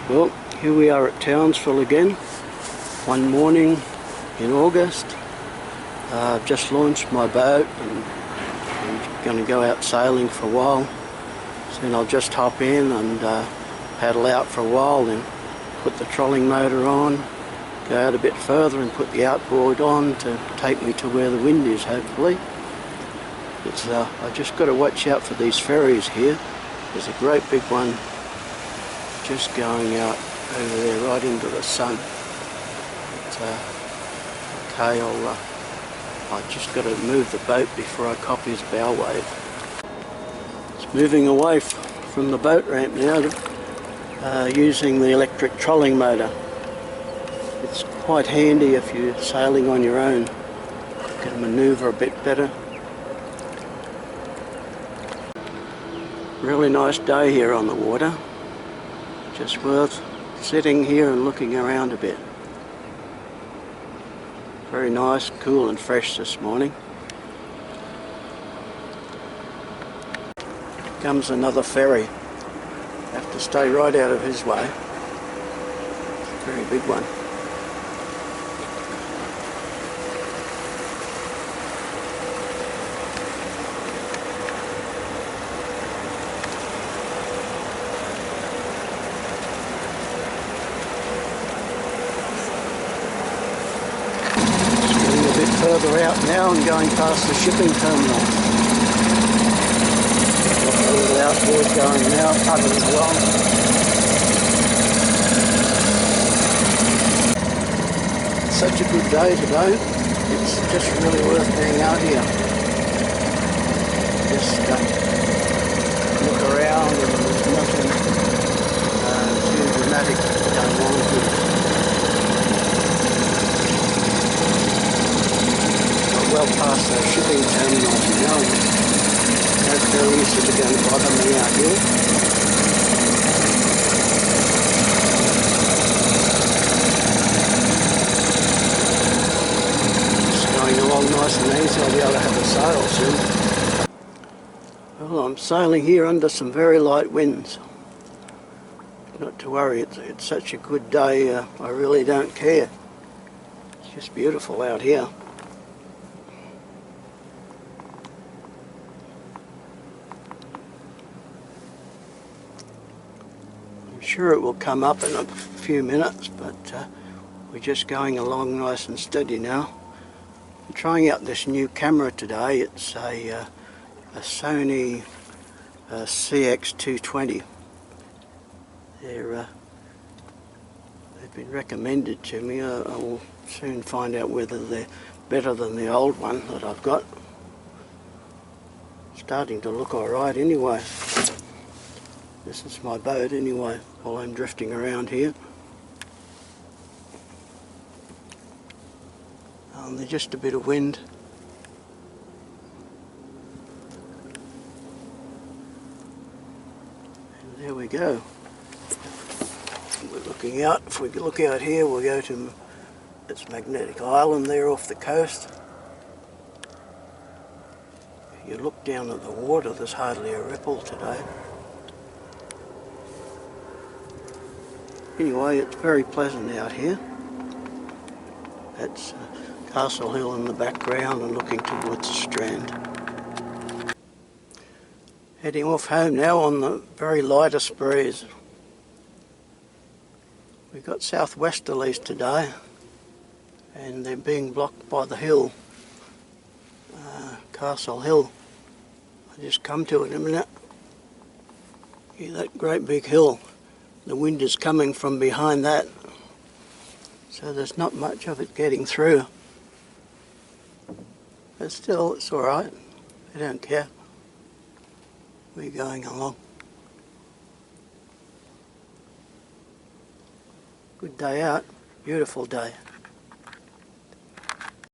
Well, here we are at Townsville again, one morning in August. I've just launched my boat and I'm going to go out sailing for a while. Soon I'll just hop in and paddle out for a while, then put the trolling motor on, go out a bit further and put the outboard on to take me to where the wind is, hopefully. I've just got to watch out for these ferries here. There's a great big one just going out over there right into the sun. Okay, I've just got to move the boat before I cop his bow wave. It's moving away from the boat ramp now, using the electric trolling motor. It's quite handy if you're sailing on your own. You can manoeuvre a bit better. Really nice day here on the water. Just worth sitting here and looking around a bit. Very nice, cool and fresh this morning. Comes another ferry. Have to stay right out of his way. Very big one. Further out now and going past the shipping terminal. Got a little outboard going now, paddling along. It's such a good day today. It's just really worth being out here. Just look around and there's nothing too dramatic going on here. Well past the shipping terminals now. No ferries that are going to bother me out here. Just going along nice and easy. I'll be able to have a sail soon. Well, I'm sailing here under some very light winds. Not to worry, it's such a good day, I really don't care. It's just beautiful out here. Sure it will come up in a few minutes, but we're just going along nice and steady now. I'm trying out this new camera today. It's a Sony CX 220. They've been recommended to me. I will soon find out whether they're better than the old one that I've got. Starting to look alright anyway. This is my boat anyway, while I'm drifting around here. And there's just a bit of wind. And there we go. We're looking out. If we look out here, we'll go to this magnetic island there off the coast. If you look down at the water, there's hardly a ripple today. Anyway, it's very pleasant out here. That's Castle Hill in the background and looking towards the strand. Heading off home now on the very lightest breeze. We've got southwesterlies today and they're being blocked by the hill, Castle Hill. I'll just come to it in a minute. Yeah, that great big hill. The wind is coming from behind that, so there's not much of it getting through. But still, it's alright. I don't care. We're going along. Good day out. Beautiful day.